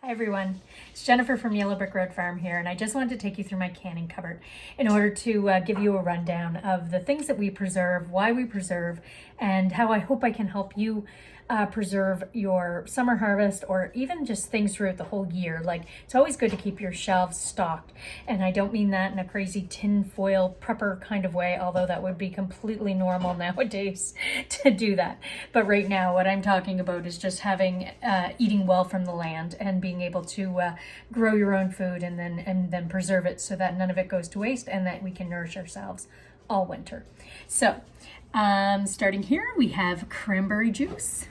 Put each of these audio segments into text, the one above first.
Hi everyone, it's Jennifer from Yellow Brick Road Farm here, and I just wanted to take you through my canning cupboard in order to give you a rundown of the things that we preserve, why we preserve, and how I hope I can help you preserve your summer harvest or even just things throughout the whole year. Like, it's always good to keep your shelves stocked, and I don't mean that in a crazy tin foil prepper kind of way, although that would be completely normal nowadays to do that. But right now what I'm talking about is just having eating well from the land and being able to grow your own food and then preserve it so that none of it goes to waste and that we can nourish ourselves all winter. So starting here, we have cranberry juice,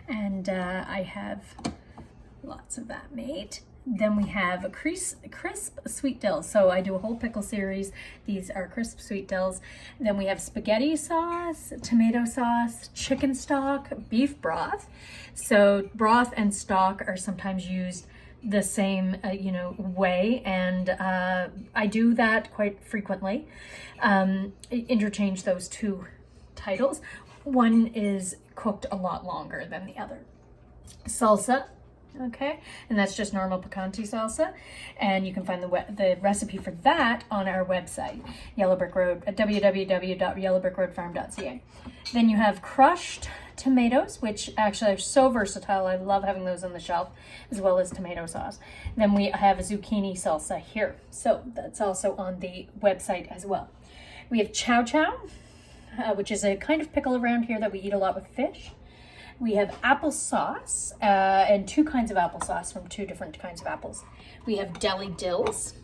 and I have lots of that made. Then we have crisp sweet dills. So I do a whole pickle series. These are crisp sweet dills. Then we have spaghetti sauce, tomato sauce, chicken stock, beef broth. So broth and stock are sometimes used the same way, and I do that quite frequently. Interchange those two titles. One is cooked a lot longer than the other. Salsa, okay, and that's just normal picante salsa, and you can find the recipe for that on our website, www.yellowbrickroadfarm.ca. Then you have crushed tomatoes, which actually are so versatile. I love having those on the shelf, as well as tomato sauce. Then we have a zucchini salsa here, so that's also on the website as well. We have chow chow, which is a kind of pickle around here that we eat a lot with fish. We have applesauce, and two kinds of applesauce from two different kinds of apples. We have deli dills,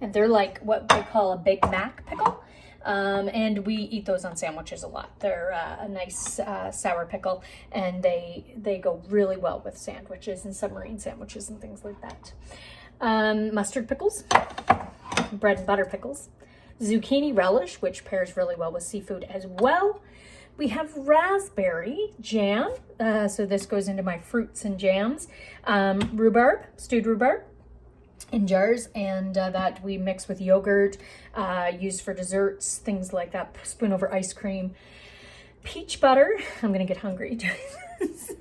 and they're like what we call a Big Mac pickle. And we eat those on sandwiches a lot. They're a nice sour pickle, and they go really well with sandwiches and submarine sandwiches and things like that. Mustard pickles, bread and butter pickles, zucchini relish, which pairs really well with seafood as well. We have raspberry jam, so this goes into my fruits and jams. Rhubarb, stewed rhubarb in jars, and that we mix with yogurt, used for desserts, things like that, spoon over ice cream. Peach butter, I'm gonna get hungry doing this.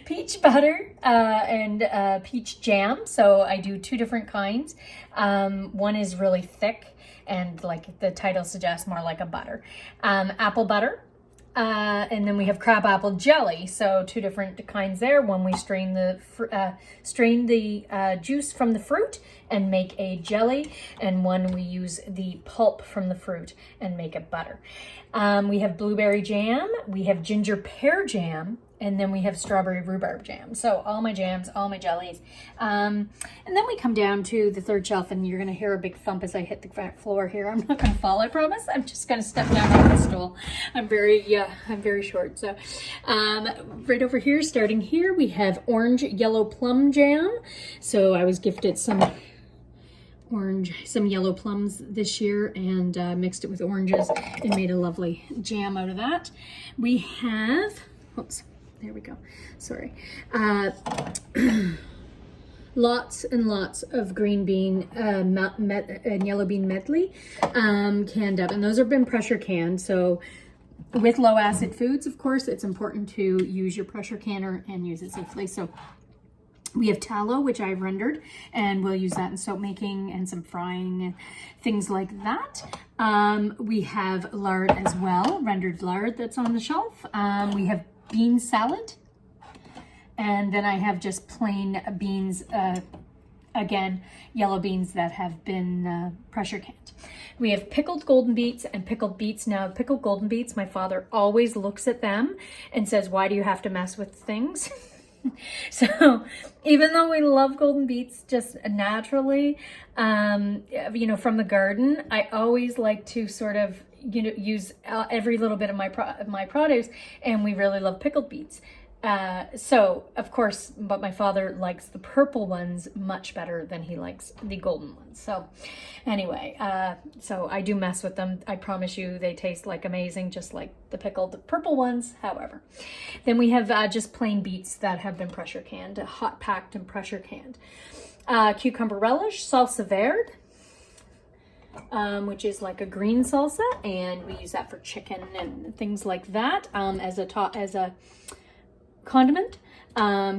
Peach butter and peach jam, so I do two different kinds. One is really thick and, like the title suggests, more like a butter. Apple butter. And then we have crab apple jelly, so two different kinds there. One we strain the juice from the fruit and make a jelly, and one we use the pulp from the fruit and make a butter. We have blueberry jam, we have ginger pear jam, and then we have strawberry rhubarb jam. So all my jams, all my jellies. And then we come down to the third shelf, and you're gonna hear a big thump as I hit the floor here. I'm not gonna fall, I promise. I'm just gonna step down off the stool. I'm very short. So right over here, starting here, we have orange yellow plum jam. So I was gifted some yellow plums this year, and mixed it with oranges and made a lovely jam out of that. We have, oops, there we go, sorry. Lots and lots of green bean and yellow bean medley canned up, and those have been pressure canned. So with low acid foods, of course, it's important to use your pressure canner and use it safely. So we have tallow, which I've rendered, and we'll use that in soap making and some frying and things like that. We have lard as well, rendered lard that's on the shelf. We have bean salad, and then I have just plain beans, again, yellow beans that have been pressure canned. We have pickled golden beets and pickled beets. Now, pickled golden beets, my father always looks at them and says, "Why do you have to mess with things?" So even though we love golden beets just naturally, from the garden, I always like to sort of, use every little bit of my produce, and we really love pickled beets. So of course, but my father likes the purple ones much better than he likes the golden ones. So anyway, so I do mess with them. I promise you they taste like amazing, just like the pickled purple ones, however. Then we have just plain beets that have been pressure canned, hot packed and pressure canned. Cucumber relish, salsa verde, which is like a green salsa, and we use that for chicken and things like that, as a condiment.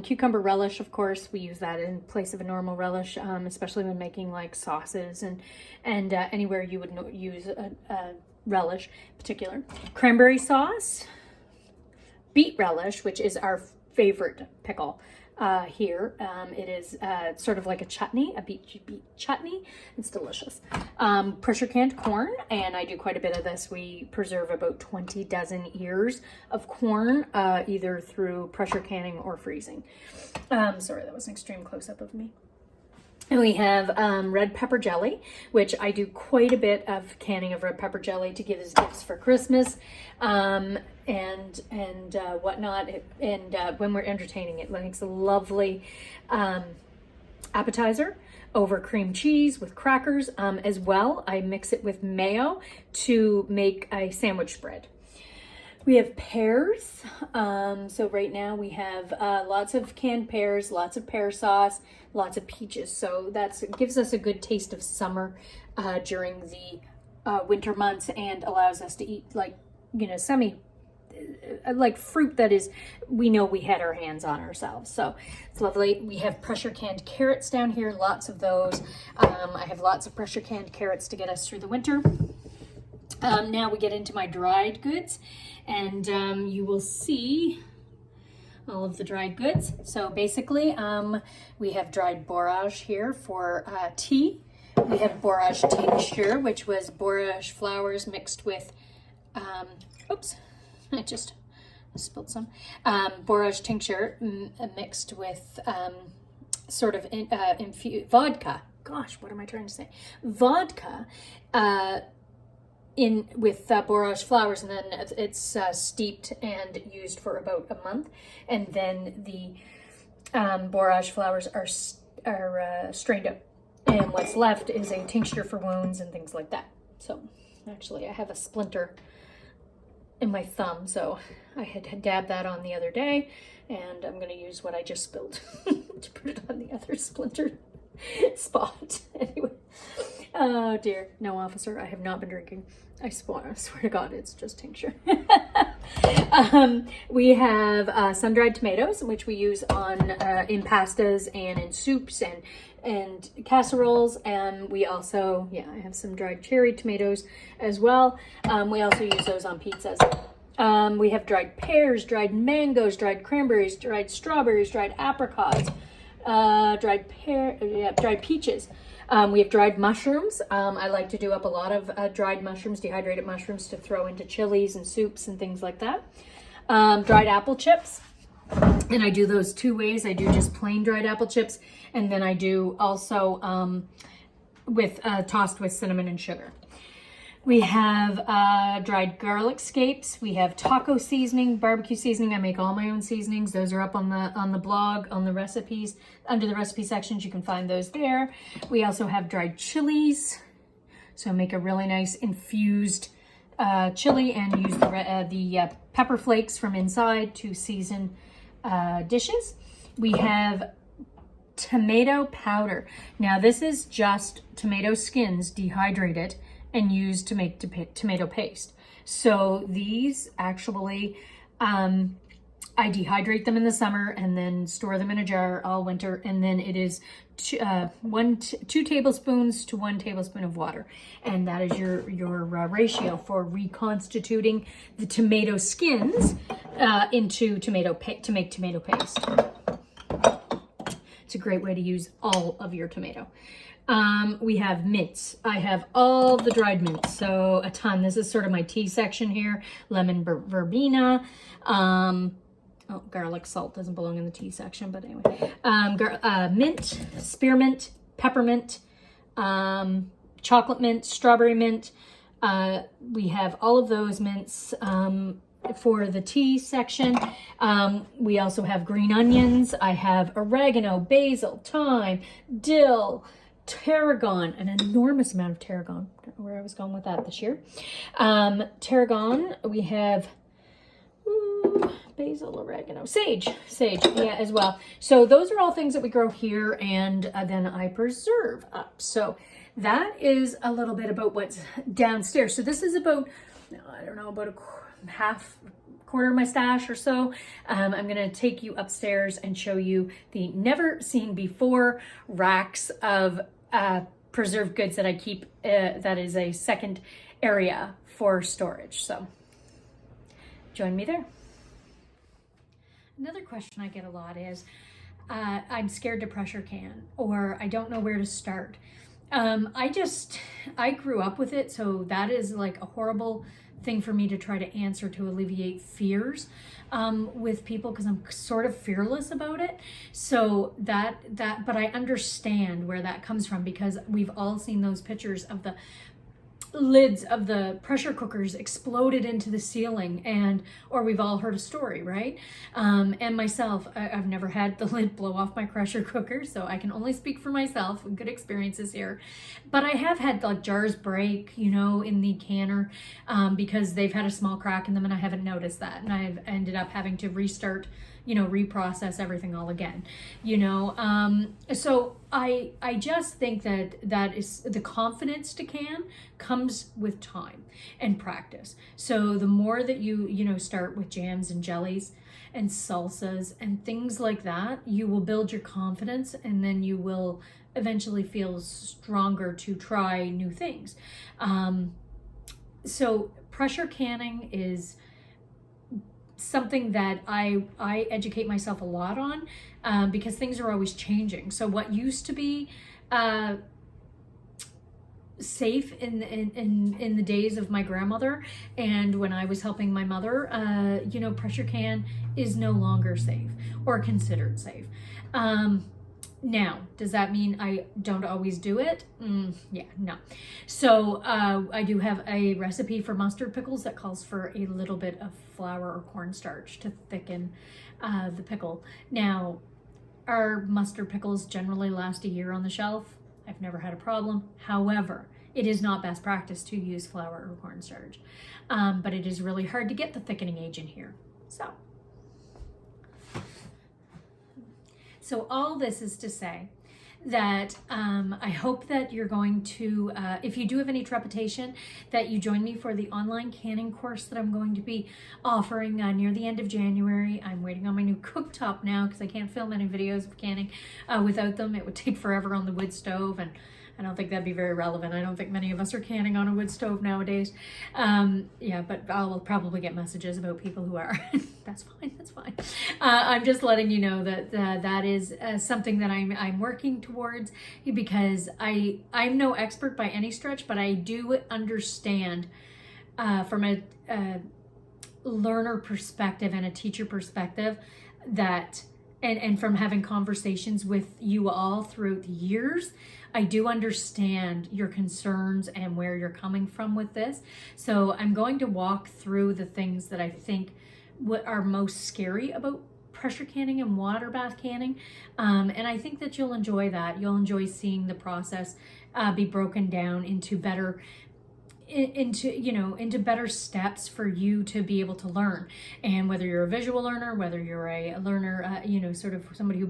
Cucumber relish, of course, we use that in place of a normal relish, especially when making like sauces and anywhere you would use a relish in particular. Cranberry sauce, beet relish, which is our favorite pickle here. It is sort of like a chutney, a beet chutney. It's delicious. Pressure canned corn, and I do quite a bit of this. We preserve about 20 dozen ears of corn, either through pressure canning or freezing. Sorry, that was an extreme close-up of me. And we have red pepper jelly, which I do quite a bit of canning of red pepper jelly to give as gifts for Christmas and whatnot. And when we're entertaining, it makes a lovely appetizer over cream cheese with crackers. As well, I mix it with mayo to make a sandwich spread. We have pears. So right now we have lots of canned pears, lots of pear sauce, lots of peaches. So it gives us a good taste of summer during the winter months, and allows us to eat like, like fruit that is, we know we had our hands on ourselves. So it's lovely. We have pressure canned carrots down here, lots of those. I have lots of pressure canned carrots to get us through the winter. Now we get into my dried goods, and you will see all of the dried goods. So basically, we have dried borage here for tea. We have borage tincture, which was borage flowers mixed with, oops, I just spilled some. Borage tincture mixed with sort of vodka. Gosh, what am I trying to say? Vodka. With borage flowers, and then it's steeped and used for about a month, and then the borage flowers are strained out, and what's left is a tincture for wounds and things like that. So actually I have a splinter in my thumb, so I had dabbed that on the other day, and I'm going to use what I just spilled to put it on the other splinter spot. Anyway, oh dear, no, officer, I have not been drinking. I swear to God, it's just tincture. We have sun-dried tomatoes, which we use on in pastas and in soups and casseroles. And we also, I have some dried cherry tomatoes as well. We also use those on pizzas. We have dried pears, dried mangoes, dried cranberries, dried strawberries, dried apricots, dried peaches. We have dried mushrooms. I like to do up a lot of dried mushrooms, dehydrated mushrooms, to throw into chilies and soups and things like that. Dried apple chips. And I do those two ways. I do just plain dried apple chips, and then I do also tossed with cinnamon and sugar. We have dried garlic scapes. We have taco seasoning, barbecue seasoning. I make all my own seasonings. Those are up on the blog, on the recipes, under the recipe sections. You can find those there. We also have dried chilies. So make a really nice infused chili, and use the pepper flakes from inside to season dishes. We have tomato powder. Now this is just tomato skins dehydrated and used to make tomato paste. So these actually, I dehydrate them in the summer and then store them in a jar all winter. And then it is 2 tablespoons to 1 tablespoon of water. And that is your ratio for reconstituting the tomato skins into to make tomato paste. It's a great way to use all of your tomato. We have mints. I have all the dried mints, so a ton. This is sort of my tea section here. Lemon verbena. Garlic salt doesn't belong in the tea section, but anyway. Mint, spearmint, peppermint, chocolate mint, strawberry mint. We have all of those mints for the tea section. We also have green onions. I have oregano, basil, thyme, dill, tarragon, an enormous amount of tarragon. Don't know where I was going with that this year. Tarragon, we have basil, oregano, sage, as well. So those are all things that we grow here, and then I preserve up. So that is a little bit about what's downstairs. So this is about, I don't know, about a quarter of my stash or so, I'm going to take you upstairs and show you the never seen before racks of preserved goods that I keep. That is a second area for storage. So join me there. Another question I get a lot is, I'm scared to pressure can, or I don't know where to start. I grew up with it, so that is like a horrible thing for me to try to answer to alleviate fears with people, because I'm sort of fearless about it. So but I understand where that comes from, because we've all seen those pictures of the lids of the pressure cookers exploded into the ceiling, or we've all heard a story, right? And myself, I've never had the lid blow off my pressure cooker, so I can only speak for myself. Good experiences here. But I have had like jars break, in the canner, because they've had a small crack in them and I haven't noticed that. And I've ended up having to restart, reprocess everything all again, so I just think that is the confidence to can comes with time and practice. So the more that you start with jams and jellies and salsas and things like that, you will build your confidence, and then you will eventually feel stronger to try new things. So pressure canning is something that I educate myself a lot on, because things are always changing. So what used to be safe in the days of my grandmother and when I was helping my mother, pressure can is no longer safe or considered safe. Now, does that mean I don't always do it? Yeah, no. So I do have a recipe for mustard pickles that calls for a little bit of flour or cornstarch to thicken the pickle. Now, our mustard pickles generally last a year on the shelf. I've never had a problem. However, it is not best practice to use flour or cornstarch, but it is really hard to get the thickening agent here. So all this is to say that I hope that you're going to, if you do have any trepidation, that you join me for the online canning course that I'm going to be offering near the end of January. I'm waiting on my new cooktop now because I can't film any videos of canning without them. It would take forever on the wood stove, and I don't think that'd be very relevant. I don't think many of us are canning on a wood stove nowadays. Yeah, but I'll probably get messages about people who are. That's fine, that's fine. I'm just letting you know that that is something that I'm working towards, because I'm no expert by any stretch, but I do understand from a learner perspective and a teacher perspective that, and from having conversations with you all throughout the years, I do understand your concerns and where you're coming from with this. So I'm going to walk through the things that I think what are most scary about pressure canning and water bath canning. And I think that you'll enjoy that. You'll enjoy seeing the process be broken down into better better steps for you to be able to learn. And whether you're a visual learner, whether you're a learner, sort of somebody who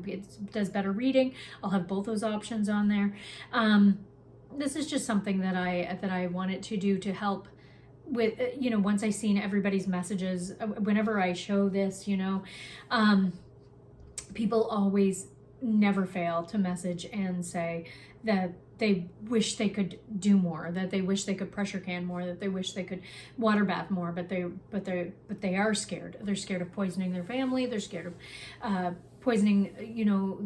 does better reading, I'll have both those options on there. This is just something that I wanted to do to help with, once I seen everybody's messages, whenever I show this, people always never fail to message and say that they wish they could do more, that they wish they could pressure can more, that they wish they could water bath more, but they are scared. They're scared of poisoning their family. They're scared of poisoning,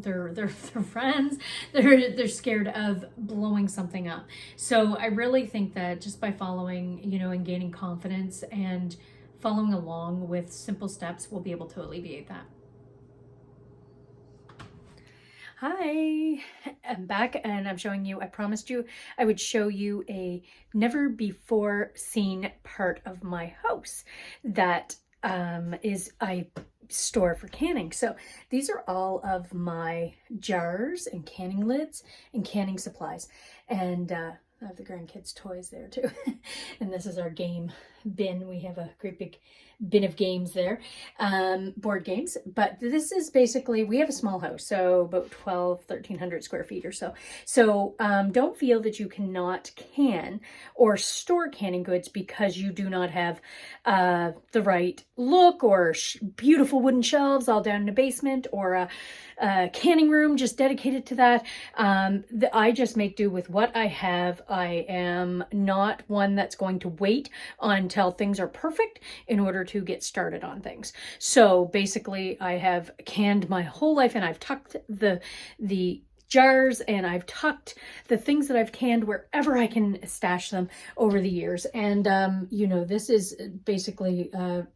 their friends. They're scared of blowing something up. So I really think that just by following, and gaining confidence and following along with simple steps, we'll be able to alleviate that. Hi, I'm back and I'm showing you, I promised you I would show you a never before seen part of my house that I store for canning. So these are all of my jars and canning lids and canning supplies. And I have the grandkids' toys there too. And this is our game bin. We have a great big bin of games there, board games. But this is basically, we have a small house, so about 1,300 square feet or so. So don't feel that you cannot can or store canning goods because you do not have the right look or beautiful wooden shelves all down in the basement, or a canning room just dedicated to that. I just make do with what I have. I am not one that's going to wait until things are perfect in order to get started on things. So basically I have canned my whole life, and I've tucked the jars, and I've tucked the things that I've canned wherever I can stash them over the years. And you know, this is basically a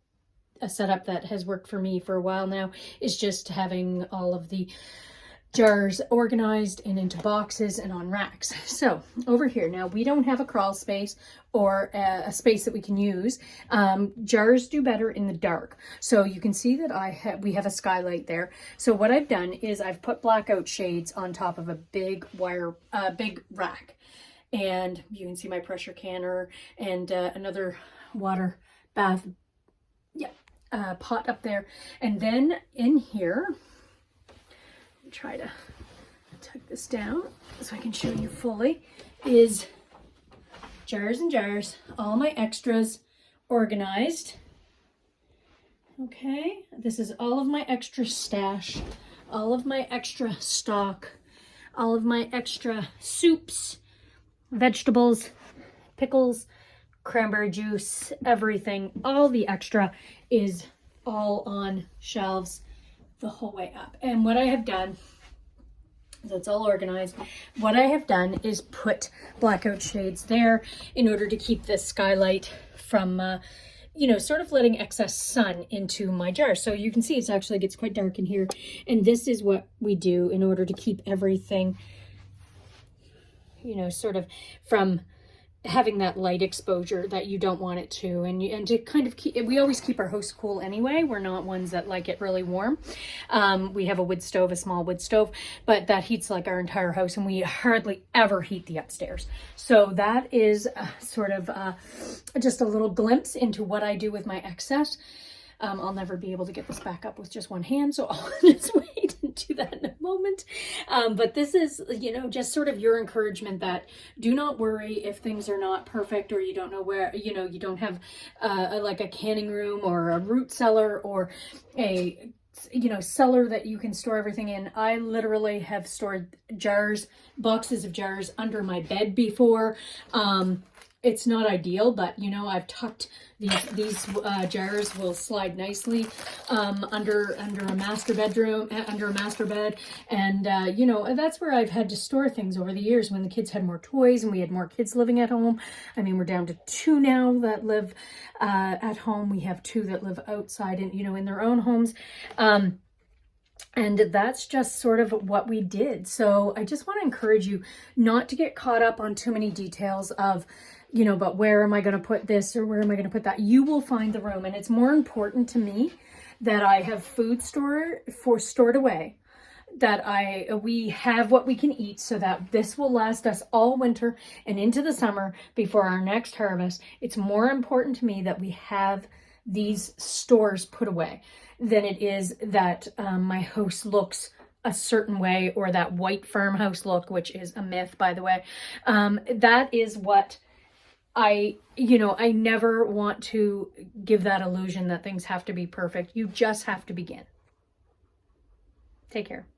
setup that has worked for me for a while now, is just having all of the jars organized and into boxes and on racks. So over here, now we don't have a crawl space or a space that we can use. Jars do better in the dark. So you can see that we have a skylight there. So what I've done is I've put blackout shades on top of a big big rack. And you can see my pressure canner and another water bath pot up there. And then in here, try to tuck this down so I can show you fully, is jars and jars, all my extras organized. Okay, this is all of my extra stash, all of my extra stock, all of my extra soups, vegetables, pickles, cranberry juice, everything. All the extra is all on shelves the whole way up. And what I have done, that's all organized, what I have done is put blackout shades there in order to keep this skylight from you know, sort of letting excess sun into my jar. So you can see it actually gets quite dark in here, and this is what we do in order to keep everything, you know, sort of from having that light exposure that you don't want it to, and to kind of keep, we always keep our house cool anyway. We're not ones that like it really warm. We have a wood stove, a small wood stove, but that heats like our entire house, and we hardly ever heat the upstairs. So that is sort of just a little glimpse into what I do with my excess. I'll never be able to get this back up with just one hand, so I'll just wait and do that in a moment. But this is, you know, just sort of your encouragement that do not worry if things are not perfect, or you don't know where, you know, you don't have like a canning room or a root cellar or a, you know, cellar that you can store everything in. I literally have stored jars, boxes of jars under my bed before. It's not ideal, but you know, I've tucked these jars will slide nicely under a master bedroom, under a master bed, and you know, that's where I've had to store things over the years when the kids had more toys and we had more kids living at home. I mean, we're down to 2 now that live at home. We have 2 that live outside and, you know, in their own homes. And that's just sort of what we did. So I just want to encourage you not to get caught up on too many details of, you know, but where am I going to put this or where am I going to put that? You will find the room. And it's more important to me that I have food stored away, that we have what we can eat, so that this will last us all winter and into the summer before our next harvest. It's more important to me that we have these stores put away than it is that my house looks a certain way, or that white farmhouse look, which is a myth, by the way. That is what you know, I never want to give that illusion that things have to be perfect. You just have to begin. Take care.